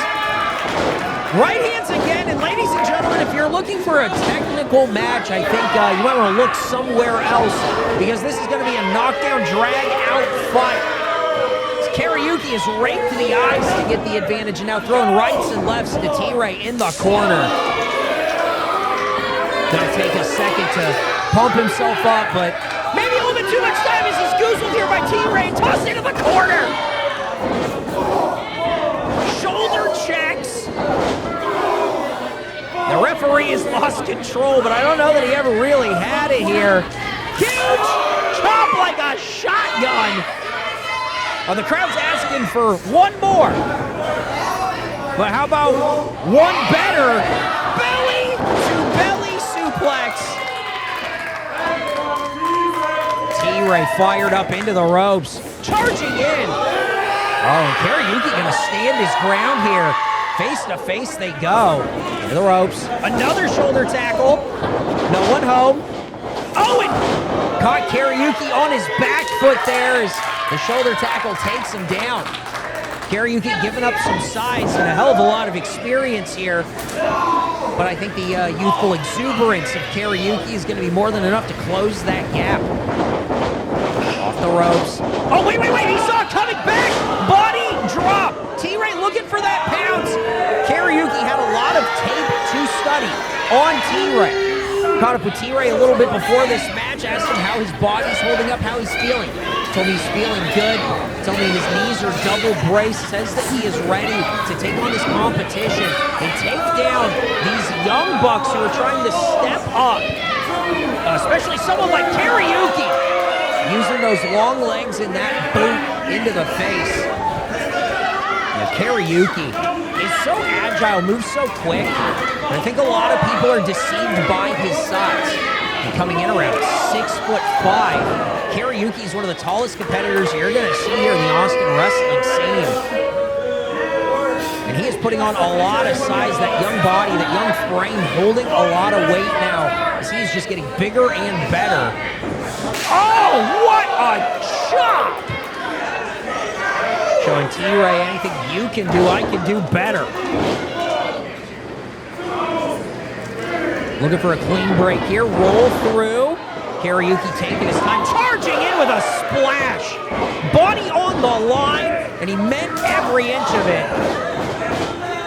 Right hands again in. And ladies and gentlemen, if you're looking for a technical match, I think you might want to look somewhere else because this is going to be a knockdown, drag-out fight. Kariuki has raked the eyes to get the advantage and now throwing rights and lefts to T-Ray in the corner. Gonna take a second to pump himself up, but maybe a little bit too much time as he's goozled here by T-Ray and tossed into the corner. Shoulder checks. The referee has lost control, but I don't know that he ever really had it here. Huge chop like a shotgun. Oh, the crowd's asking for one more. But how about one better? Belly to belly suplex. T-Ray fired up into the ropes, charging in. Oh, and Kariuki gonna stand his ground here. Face to face they go. Into the ropes. Another shoulder tackle. No one home. Oh, and caught Kariuki on his back foot there as the shoulder tackle takes him down. Kariuki giving up some size and a hell of a lot of experience here. But I think the youthful exuberance of Kariuki is going to be more than enough to close that gap. Off the ropes. Oh, wait, he saw it coming back. Body drop. T-Ray looking for that pounce. Kariuki had a lot of tape to study on T-Ray. Caught up with T-Ray a little bit before this match, asked him how his body's holding up, how he's feeling. Told me he's feeling good, told me his knees are double braced, says that he is ready to take on this competition and take down these young bucks who are trying to step up, especially someone like Kariuki, using those long legs and that boot into the face. Now, Kariuki is so agile, moves so quick, and I think a lot of people are deceived by his size. And coming in around 6'5", Kariuki is one of the tallest competitors you're going to see here in the Austin wrestling scene. And he is putting on a lot of size, that young body, that young frame, holding a lot of weight now as he is just getting bigger and better. Oh, what a chop! Showing T-Ray, anything you can do, I can do better. Looking for a clean break here, roll through. Kariuki taking his time, charging in with a splash. Body on the line, and he meant every inch of it.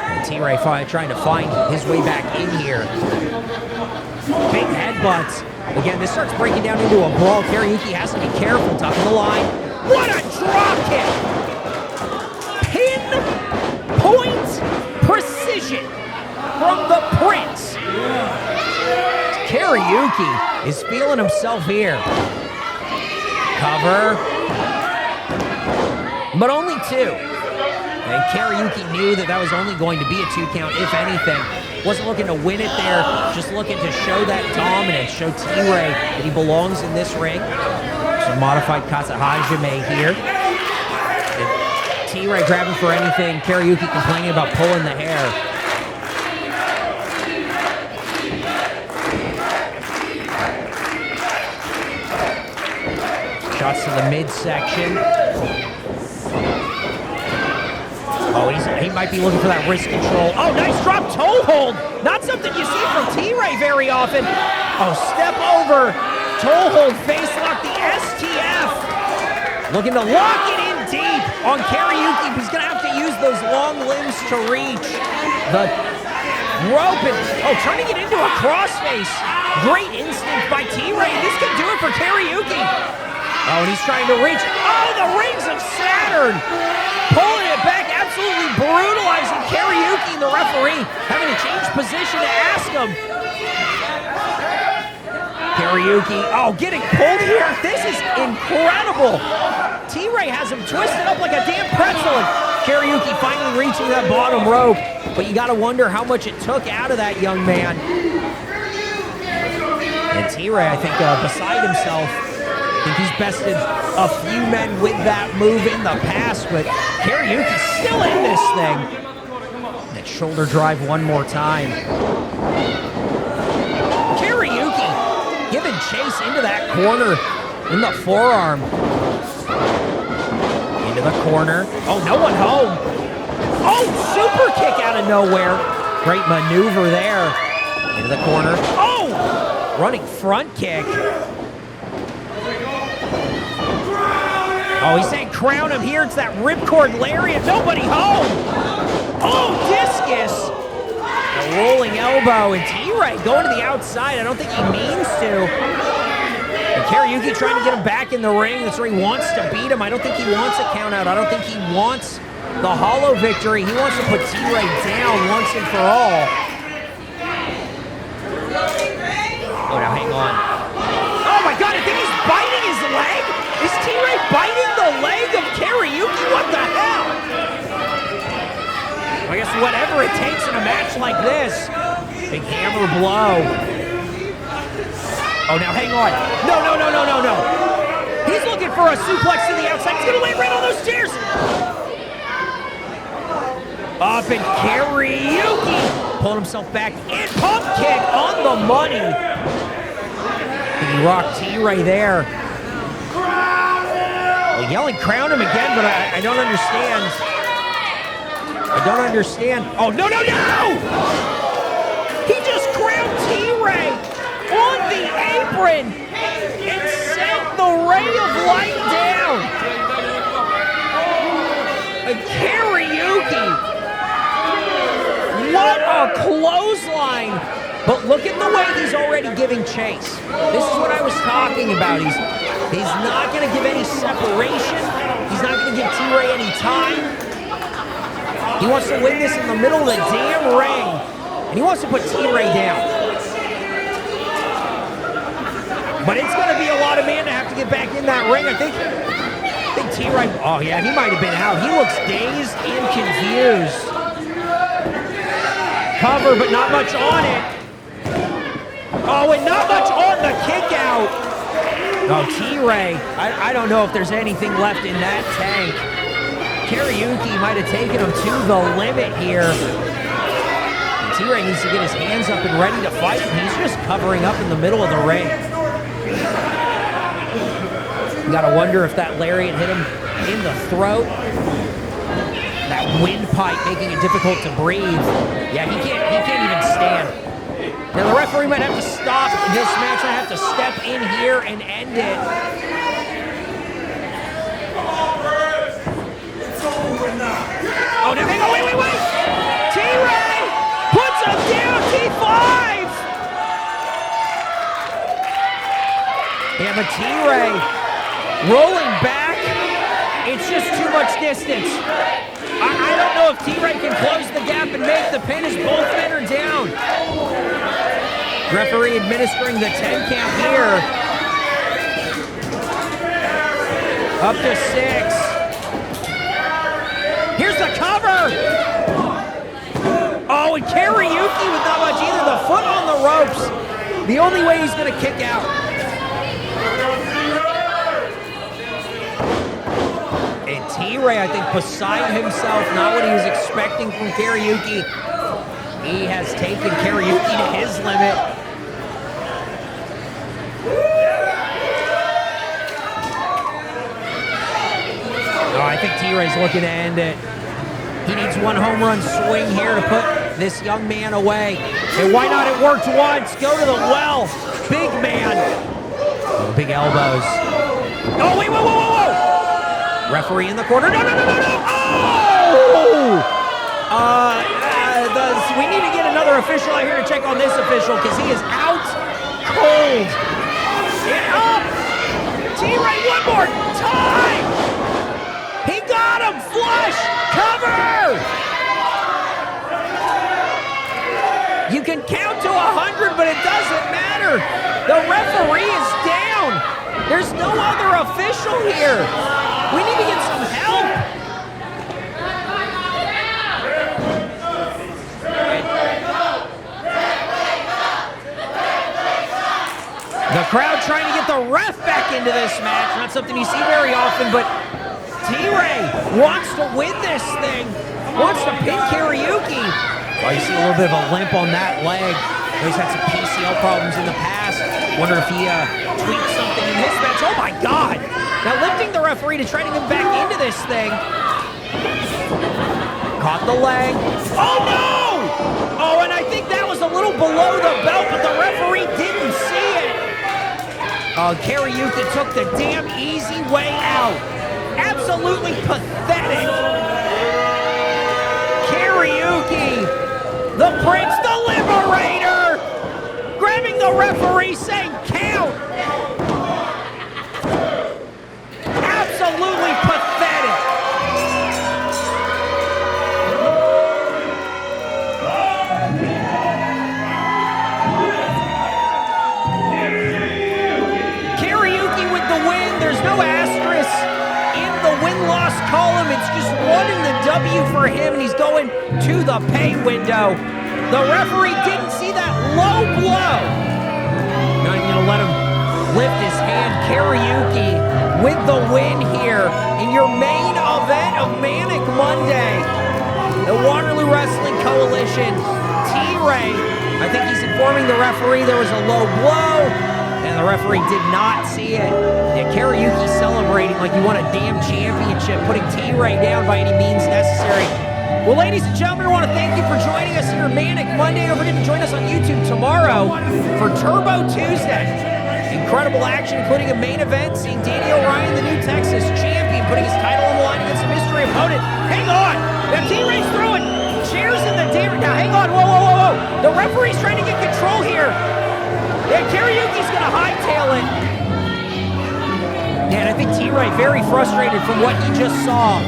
And T-Ray trying to find his way back in here. Big headbutts. Again, this starts breaking down into a brawl. Kariuki has to be careful, tucking the line. What a drop kick! Pinpoint precision from the Prince. Kariuki is feeling himself here. Cover. But only two. And Kariuki knew that was only going to be a 2 count, if anything. Wasn't looking to win it there, just looking to show that dominance, show T-Ray that he belongs in this ring. Some modified Kata Hajime here. T-Ray grabbing for anything, Kariuki complaining about pulling the hair. Shots to the midsection. Oh, he might be looking for that wrist control. Oh, nice drop toe hold. Not something you see from T-Ray very often. Oh, step over. Toe hold, face lock, the STF. Looking to lock it in deep on Kariuki. He's going to have to use those long limbs to reach the rope. And, turning it into a crossface. Great instinct by T-Ray. This could do it for Kariuki. Oh, and he's trying to reach. Oh, the rings of Saturn. Pulling it back, absolutely brutalizing Kariuki and the referee. Having to change position to ask him. Kariuki, getting pulled here. This is incredible. T-Ray has him twisted up like a damn pretzel. And Kariuki finally reaching that bottom rope. But you got to wonder how much it took out of that young man. And T-Ray, I think, beside himself. I think he's bested a few men with that move in the past, but Kariuki's still in this thing. That shoulder drive one more time. Kariuki giving chase into that corner in the forearm. Into the corner. Oh, no one home. Oh, super kick out of nowhere. Great maneuver there. Into the corner. Oh! Running front kick. Oh, he's saying crown him here. It's that ripcord lariat. Nobody home. Oh, discus. A rolling elbow. And T-Ray going to the outside. I don't think he means to. And Kariuki trying to get him back in the ring. That's where he wants to beat him. I don't think he wants a count out. I don't think he wants the hollow victory. He wants to put T-Ray down once and for all. Oh, now hang on. Oh my God, I think he's biting his leg. Is T-Ray biting the leg of Kariuki? What the hell? I guess whatever it takes in a match like this. Big hammer blow. Oh, now hang on. No. He's looking for a suplex to the outside. He's gonna land right on those stairs. Up and Kariuki pulling himself back and pump kick on the money. He rocked T-Ray there. Well, yelling crown him again, but I don't understand. I don't understand. Oh, no! He just crowned T-Ray on the apron and sent the ray of light down. And Kariuki. What a clothesline! But look at the way he's already giving chase. This is what I was talking about. He's not going to give any separation. He's not going to give T-Ray any time. He wants to win this in the middle of the damn ring. And he wants to put T-Ray down. But it's going to be a lot of man to have to get back in that ring. I think T-Ray, oh yeah, he might have been out. He looks dazed and confused. Cover, but not much on it. Oh, and not much on the kick out. Oh, T-Ray, I don't know if there's anything left in that tank. Kariuki might have taken him to the limit here. And T-Ray needs to get his hands up and ready to fight, and he's just covering up in the middle of the ring. You gotta wonder if that lariat hit him in the throat. That windpipe making it difficult to breathe. Yeah, he can't even stand. Now the referee might have to stop this match. Might have to step in here and end it. Oh, now hang on, wait! T-Ray puts him down, T5! Yeah, but T-Ray rolling back. It's just too much distance. I don't know if T-Ray can close the gap and make the pin as both men are down. Referee administering the 10 count here. Up to 6. Here's the cover. Oh, and Kariuki with not much either. The foot on the ropes. The only way he's going to kick out. And T-Ray, I think, beside himself, not what he was expecting from Kariuki. He has taken Kariuki to his limit. Oh, I think T-Ray's looking to end it. He needs one home run swing here to put this young man away. And why not? It worked once. Go to the well. Big man. Oh, big elbows. Oh, wait, whoa. Referee in the corner. No. Oh! We need to get another official out here to check on this official because he is out cold. And up. T-Ray one more time. He got him. Flush. Cover. You can count to 100, but it doesn't matter. The referee is down. There's no other official here. We need to get some help. The crowd trying to get the ref back into this match. Not something you see very often, but T-Ray wants to win this thing. Wants to pin Kariuki. Oh, you see a little bit of a limp on that leg. He's had some PCL problems in the past. Wonder if he tweaked something in this match. Oh my God! Now lifting the referee to try to get back into this thing. Caught the leg. Oh no! Oh, and I think that was a little below the belt, but the referee didn't see it. Karaoke took the damn easy way out. Absolutely pathetic. Karaoke, the Prince, the Liberator, grabbing the referee, saying count. Absolutely pathetic. Karaoke with the win. There's no asterisk in the win-loss column. It's just one in the W for him, and he's going to the pay window. The referee didn't see that low blow. Not even gonna let him lift his hand. Karaoke with the win here in your main event of Manic Monday. The Waterloo Wrestling Coalition. T-Ray, I think he's informing the referee there was a low blow, and the referee did not see it. And Karaoke celebrating like he won a damn championship, putting T-Ray down by any means necessary. Well, ladies and gentlemen, I want to thank you for joining us here Manic Monday. Don't forget to join us on YouTube tomorrow for Turbo Tuesday. Incredible action, including a main event, seeing Danny O'Ryan, the new Texas champion, putting his title on the line against a mystery opponent. Hang on! Now T-Ray's throwing chairs in the damn... Now, hang on, whoa, whoa, whoa, whoa! The referee's trying to get control here. Yeah, Karaoke's going to hightail it. Yeah, and I think T-Ray very frustrated from what he just saw.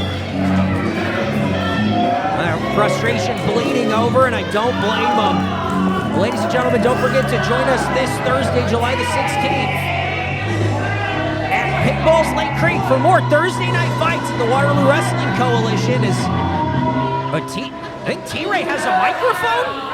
Frustration bleeding over, and I don't blame him. Ladies and gentlemen, don't forget to join us this Thursday, July the 16th at Pitbull's Lake Creek for more Thursday night fights in the Waterloo Wrestling Coalition. I think T-Ray has a microphone?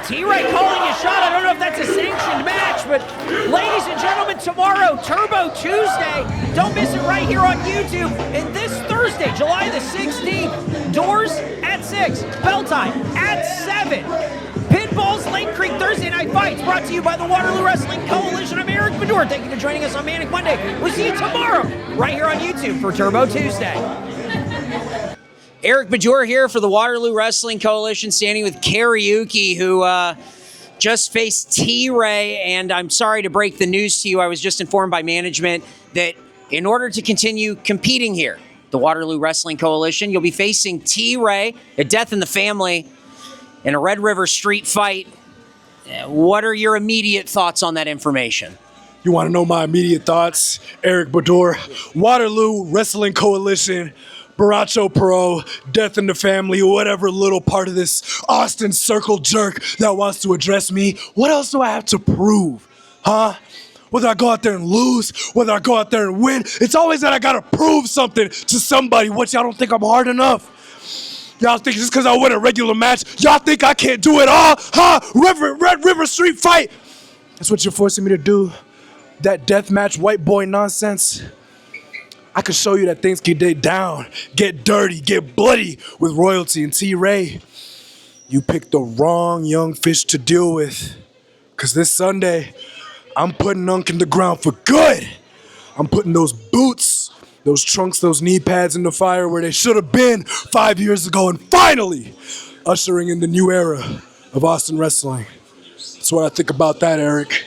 T-Ray calling a shot. I don't know if that's a sanctioned match, but ladies and gentlemen, tomorrow, Turbo Tuesday. Don't miss it right here on YouTube. And this Thursday, July the 16th, doors at 6, bell time at 7. Pitbull's Lake Creek Thursday Night Fights, brought to you by the Waterloo Wrestling Coalition. I'm Eric Bedore. Thank you for joining us on Manic Monday. We'll see you tomorrow right here on YouTube for Turbo Tuesday. Eric Bajor here for the Waterloo Wrestling Coalition, standing with Karaoke, who just faced T-Ray, and I'm sorry to break the news to you. I was just informed by management that in order to continue competing here, the Waterloo Wrestling Coalition, you'll be facing T-Ray, a Death in the Family, in a Red River street fight. What are your immediate thoughts on that information? You want to know my immediate thoughts? Eric Bedore, Waterloo Wrestling Coalition, Baracho Pro, Death in the Family, whatever little part of this Austin Circle jerk that wants to address me. What else do I have to prove? Huh? Whether I go out there and lose, whether I go out there and win, it's always that I gotta prove something to somebody. What, y'all don't think I'm hard enough? Y'all think just because I win a regular match, y'all think I can't do it all? Huh? Red River street fight. That's what you're forcing me to do. That deathmatch white boy nonsense. I could show you that things can get down, get dirty, get bloody with royalty and T-Ray. you picked the wrong young fish to deal with. Because this Sunday, I'm putting Unk in the ground for good. I'm putting those boots, those trunks, those knee pads in the fire where they should have been 5 years ago, and finally ushering in the new era of Austin wrestling. That's what I think about that, Eric.